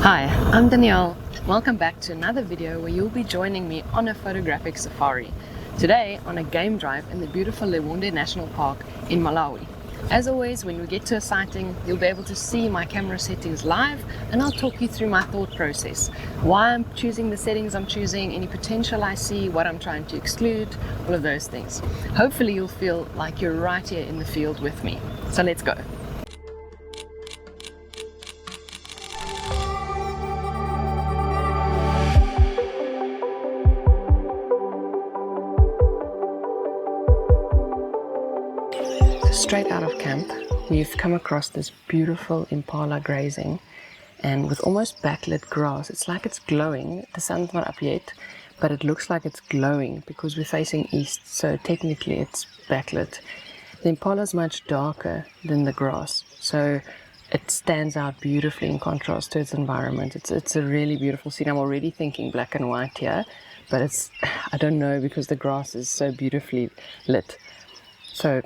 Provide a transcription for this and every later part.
Hi, I'm Danielle. Welcome back to another video where you'll be joining me on a photographic safari. Today on a game drive in the beautiful Liwonde National Park in Malawi. As always, when we get to a sighting, you'll be able to see my camera settings live and I'll talk you through my thought process. Why I'm choosing the settings I'm choosing, any potential I see, what I'm trying to exclude, all of those things. Hopefully you'll feel like you're right here in the field with me. So let's go. Straight out of camp, we've come across this beautiful Impala grazing, and with almost backlit grass. It's like it's glowing. The sun's not up yet, but it looks like it's glowing because we're facing east, so technically it's backlit. The Impala is much darker than the grass, so it stands out beautifully in contrast to its environment. It's a really beautiful scene. I'm already thinking black and white here, but I don't know, because the grass is so beautifully lit. So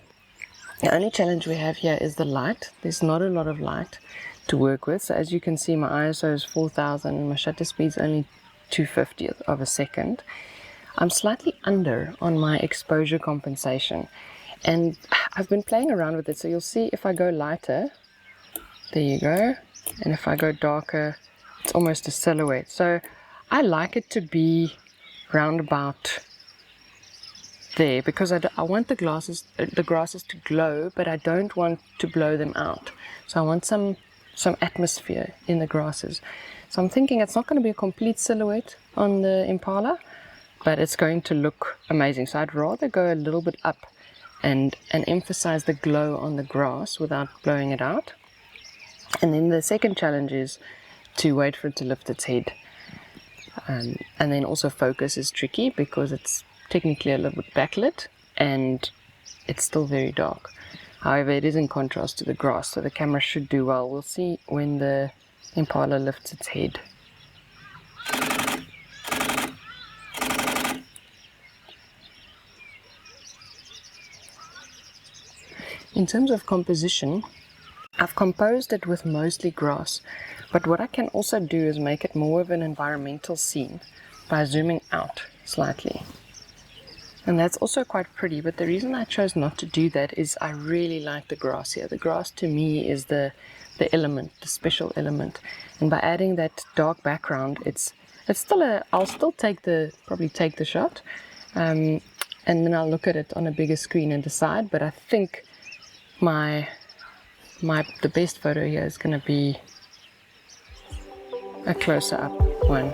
the only challenge we have here is the light. There's not a lot of light to work with. So as you can see, my ISO is 4000 and my shutter speed is only 2/50th of a second. I'm slightly under on my exposure compensation, and I've been playing around with it. So you'll see if I go lighter, there you go, and if I go darker, it's almost a silhouette. So I like it to be round about there, because I want the grasses to glow, but I don't want to blow them out. So I want some atmosphere in the grasses. So I'm thinking it's not going to be a complete silhouette on the Impala, but it's going to look amazing. So I'd rather go a little bit up and emphasize the glow on the grass without blowing it out. And then the second challenge is to wait for it to lift its head. And then also focus is tricky because it's technically a little bit backlit and it's still very dark. However, it is in contrast to the grass, so the camera should do well. We'll see when the Impala lifts its head. In terms of composition, I've composed it with mostly grass, but what I can also do is make it more of an environmental scene by zooming out slightly. And that's also quite pretty, but the reason I chose not to do that is I really like the grass here. The grass to me is the element, the special element. And by adding that dark background, I'll still probably take the shot, and then I'll look at it on a bigger screen and decide. But I think the best photo here is going to be a closer up one.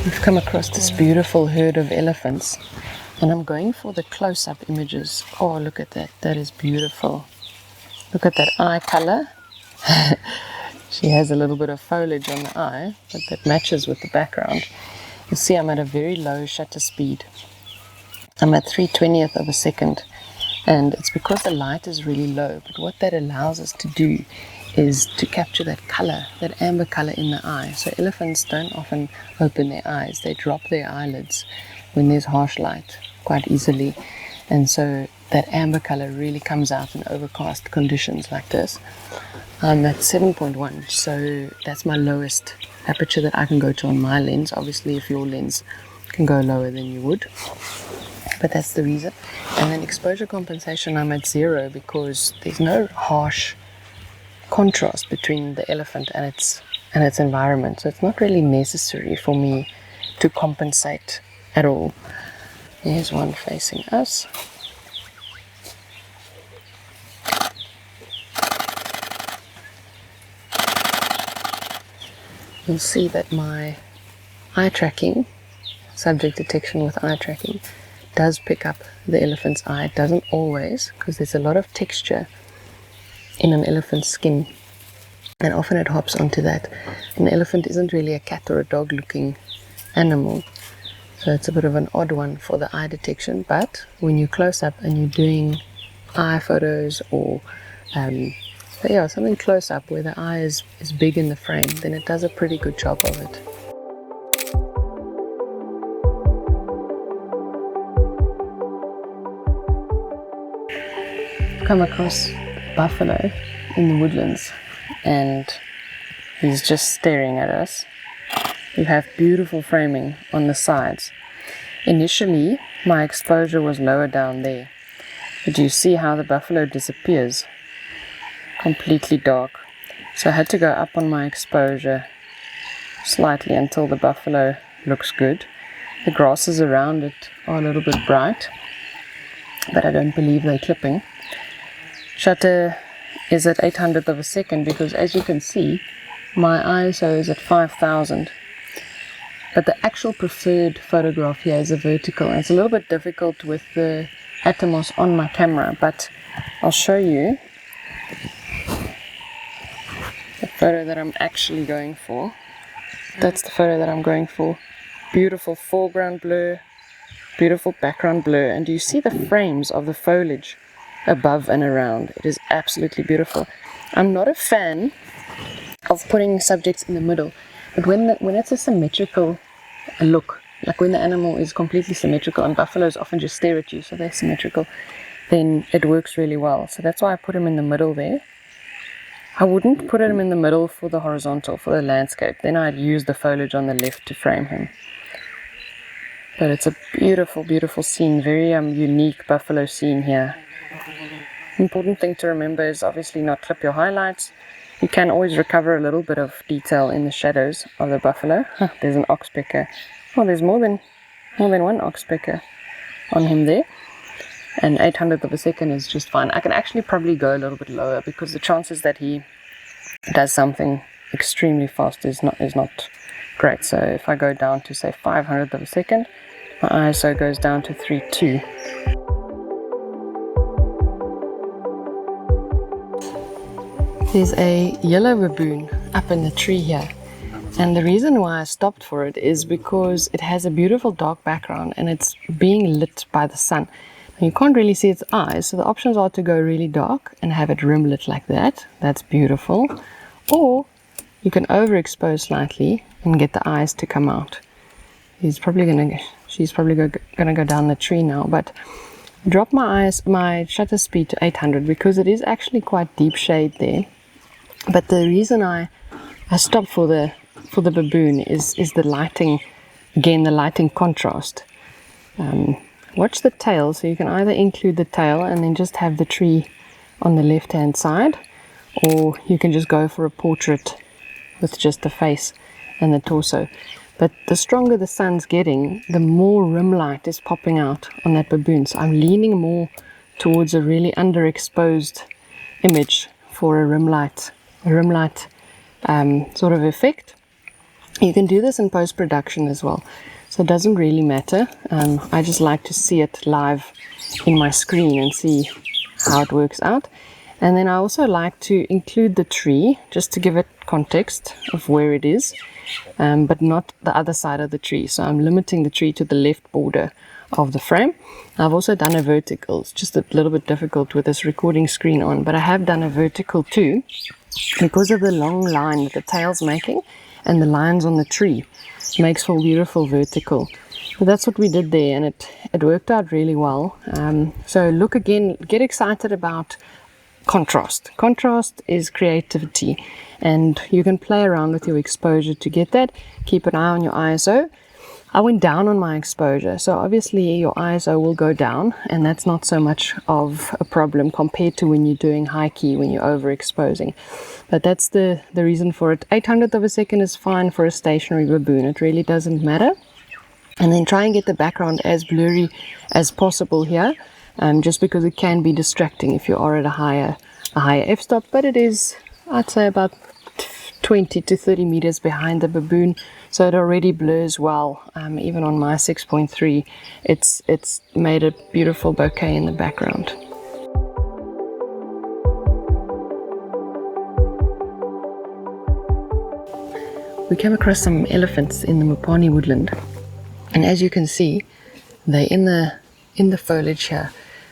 We've come across this beautiful herd of elephants, and I'm going for the close-up images. Oh, look at that. That is beautiful. Look at that eye color. She has a little bit of foliage on the eye, but that matches with the background. You see I'm at a very low shutter speed. I'm at 3/20th of a second, and it's because the light is really low. But what that allows us to do is to capture that color, that amber color in the eye. So elephants don't often open their eyes. They drop their eyelids when there's harsh light quite easily. And so that amber color really comes out in overcast conditions like this. I'm at 7.1, so that's my lowest aperture that I can go to on my lens. Obviously, if your lens can go lower, then you would. But that's the reason. And then exposure compensation, I'm at 0 because there's no harsh contrast between the elephant and its environment, so it's not really necessary for me to compensate at all. Here's one facing us. You'll see that my eye tracking, subject detection with eye tracking, does pick up the elephant's eye. It doesn't always, because there's a lot of texture in an elephant's skin, and often it hops onto that. An elephant isn't really a cat or a dog looking animal, so it's a bit of an odd one for the eye detection. But when you're close up and you're doing eye photos or something close up where the eye is big in the frame, then it does a pretty good job of it. come across a buffalo in the woodlands and he's just staring at us. We have beautiful framing on the sides. Initially, my exposure was lower down there, but you see how the buffalo disappears, completely dark. So I had to go up on my exposure slightly until the buffalo looks good. The grasses around it are a little bit bright, but I don't believe they're clipping. Shutter is at 800th of a second because, as you can see, my ISO is at 5000. But the actual preferred photograph here is a vertical. And it's a little bit difficult with the Atomos on my camera, but I'll show you the photo that I'm actually going for. That's the photo that I'm going for. Beautiful foreground blur, beautiful background blur, and you see the frames of the foliage above and around. It is absolutely beautiful. I'm not a fan of putting subjects in the middle, but when it's a symmetrical look, like when the animal is completely symmetrical, and buffaloes often just stare at you, so they're symmetrical, then it works really well. So that's why I put him in the middle there. I wouldn't put him in the middle for the horizontal, for the landscape. Then I'd use the foliage on the left to frame him. But it's a beautiful, beautiful scene, very unique buffalo scene here. Important thing to remember is obviously not clip your highlights. You can always recover a little bit of detail in the shadows of the buffalo. There's an oxpecker. Oh, there's more than one oxpecker on him there. And 800th of a second is just fine. I can actually probably go a little bit lower because the chances that he does something extremely fast is not great. So if I go down to say 500th of a second, my ISO goes down to 3.2. There's a yellow baboon up in the tree here, and the reason why I stopped for it is because it has a beautiful dark background and it's being lit by the sun. And you can't really see its eyes, so the options are to go really dark and have it rim lit like that. That's beautiful. Or you can overexpose slightly and get the eyes to come out. She's probably gonna go down the tree now, but drop my shutter speed to 800 because it is actually quite deep shade there. But the reason I stopped for the baboon is the lighting. Again, the lighting contrast. Watch the tail, so you can either include the tail and then just have the tree on the left hand side, or you can just go for a portrait with just the face and the torso. But the stronger the sun's getting, the more rim light is popping out on that baboon. So I'm leaning more towards a really underexposed image for a rim light sort of effect. You can do this in post-production as well. So it doesn't really matter. I just like to see it live in my screen and see how it works out. And then I also like to include the tree just to give it context of where it is, but not the other side of the tree. So I'm limiting the tree to the left border of the frame. I've also done a vertical. It's just a little bit difficult with this recording screen on, but I have done a vertical too because of the long line that the tail's making and the lines on the tree. Makes for beautiful vertical. So that's what we did there, and it worked out really well. So look again, get excited about contrast. Contrast is creativity, and you can play around with your exposure to get that. Keep an eye on your ISO. I went down on my exposure, so obviously your ISO will go down, and that's not so much of a problem compared to when you're doing high key, when you're overexposing. But that's the reason for it. 800th of a second is fine for a stationary baboon. It really doesn't matter. And then try and get the background as blurry as possible here, just because it can be distracting if you are at a higher f-stop. But it is, I'd say, about 20 to 30 meters behind the baboon, so it already blurs well. Even on my 6.3, it's made a beautiful bokeh in the background. We came across some elephants in the Mopani woodland, and as you can see, they're in the foliage here,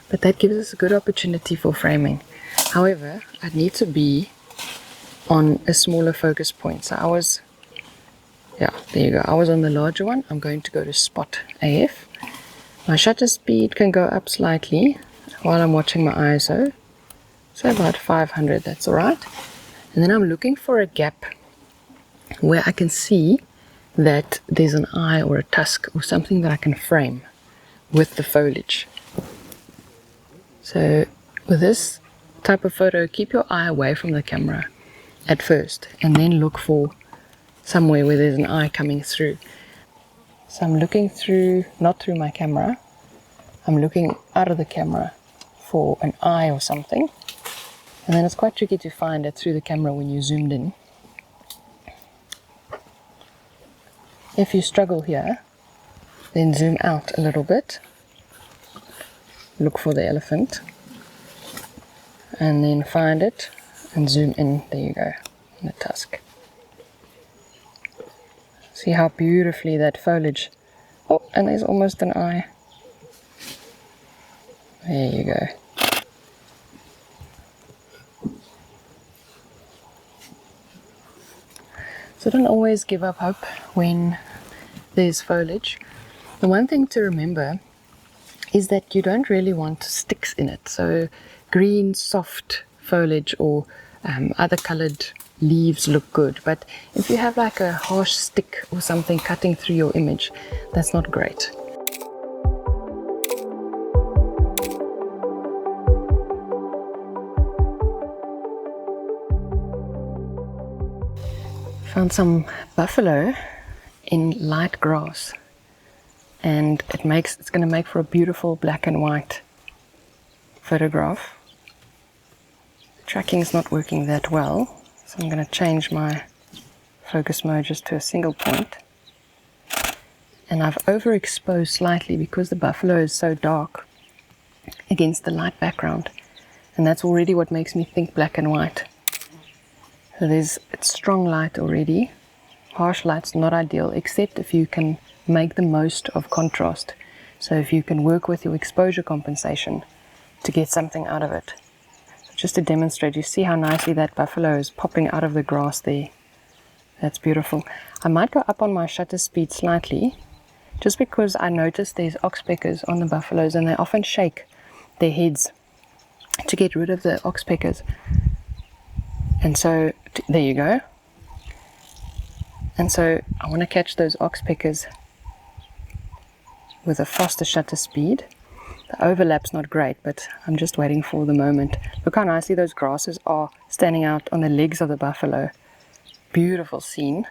but that gives us a good opportunity for framing. However, I'd need to be on a smaller focus point. So I was on the larger one. I'm going to go to spot AF. My shutter speed can go up slightly while I'm watching my ISO. So about 500, that's all right. And then I'm looking for a gap where I can see that there's an eye or a tusk or something that I can frame with the foliage. So with this type of photo, keep your eye away from the camera at first and then look for somewhere where there's an eye coming through. So I'm looking through, not through my camera, I'm looking out of the camera for an eye or something. And then it's quite tricky to find it through the camera when you zoomed in. If you struggle here, then zoom out a little bit. Look for the elephant. And then find it and zoom in. There you go, in the tusk. See how beautifully that foliage. Oh, and there's almost an eye. There you go. So don't always give up hope when there's foliage. The one thing to remember is that you don't really want sticks in it. So green, soft foliage or other colored leaves look good. But if you have like a harsh stick or something cutting through your image, that's not great. Found some buffalo in light grass, and it's going to make for a beautiful black and white photograph. The tracking is not working that well, so I'm going to change my focus mode just to a single point. And I've overexposed slightly because the buffalo is so dark against the light background, and that's already what makes me think black and white. So it's strong light already. Harsh light's not ideal, except if you can make the most of contrast. So if you can work with your exposure compensation to get something out of it. So just to demonstrate, you see how nicely that buffalo is popping out of the grass there. That's beautiful. I might go up on my shutter speed slightly, just because I noticed there's oxpeckers on the buffaloes and they often shake their heads to get rid of the oxpeckers. And so, there you go. And so I want to catch those oxpeckers with a faster shutter speed. The overlap's not great, but I'm just waiting for the moment. Look how nicely those grasses are standing out on the legs of the buffalo. Beautiful scene.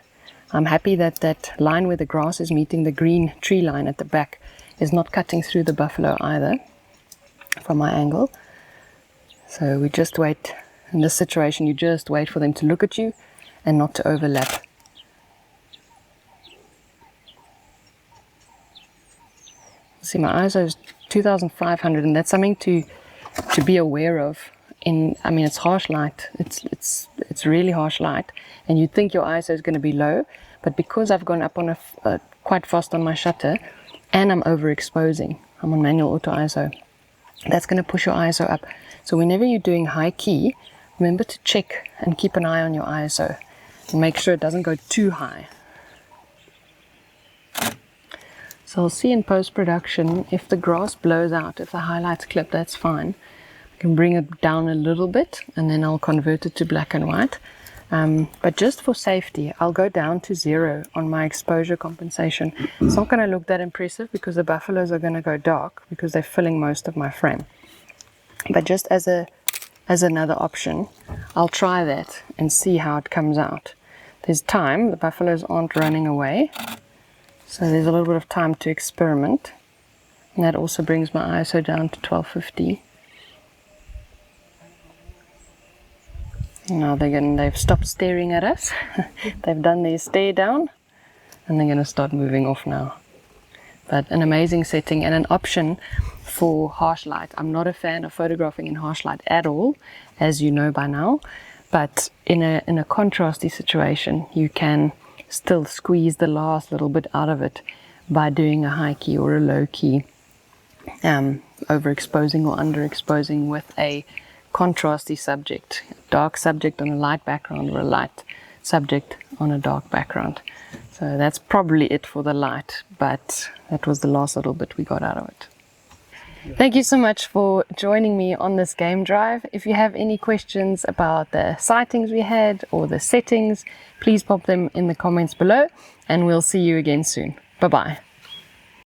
I'm happy that that line where the grass is meeting the green tree line at the back is not cutting through the buffalo either from my angle. So we just wait. In this situation, you just wait for them to look at you and not to overlap. See, my ISO is 2500, and that's something to be aware of. I mean, it's harsh light. It's really harsh light, and you'd think your ISO is going to be low, but because I've gone up on quite fast on my shutter, and I'm overexposing, I'm on manual auto ISO, that's going to push your ISO up. So whenever you're doing high key, remember to check and keep an eye on your ISO and make sure it doesn't go too high. So I'll see in post-production if the grass blows out, if the highlights clip, that's fine. I can bring it down a little bit and then I'll convert it to black and white. But just for safety, I'll go down to 0 on my exposure compensation. It's not going to look that impressive because the buffaloes are going to go dark because they're filling most of my frame. But just as another option, I'll try that and see how it comes out. There's time, the buffaloes aren't running away, so there's a little bit of time to experiment. And that also brings my ISO down to 1250. Now they've stopped staring at us. They've done their stare down and they're going to start moving off now. But an amazing setting and an option for harsh light. I'm not a fan of photographing in harsh light at all, as you know by now. But in a contrasty situation, you can still squeeze the last little bit out of it by doing a high key or a low key, overexposing or underexposing with a contrasty subject, a dark subject on a light background or a light subject on a dark background. So that's probably it for the light, but that was the last little bit we got out of it. Thank you so much for joining me on this game drive. If you have any questions about the sightings we had or the settings, please pop them in the comments below, and we'll see you again soon. Bye-bye.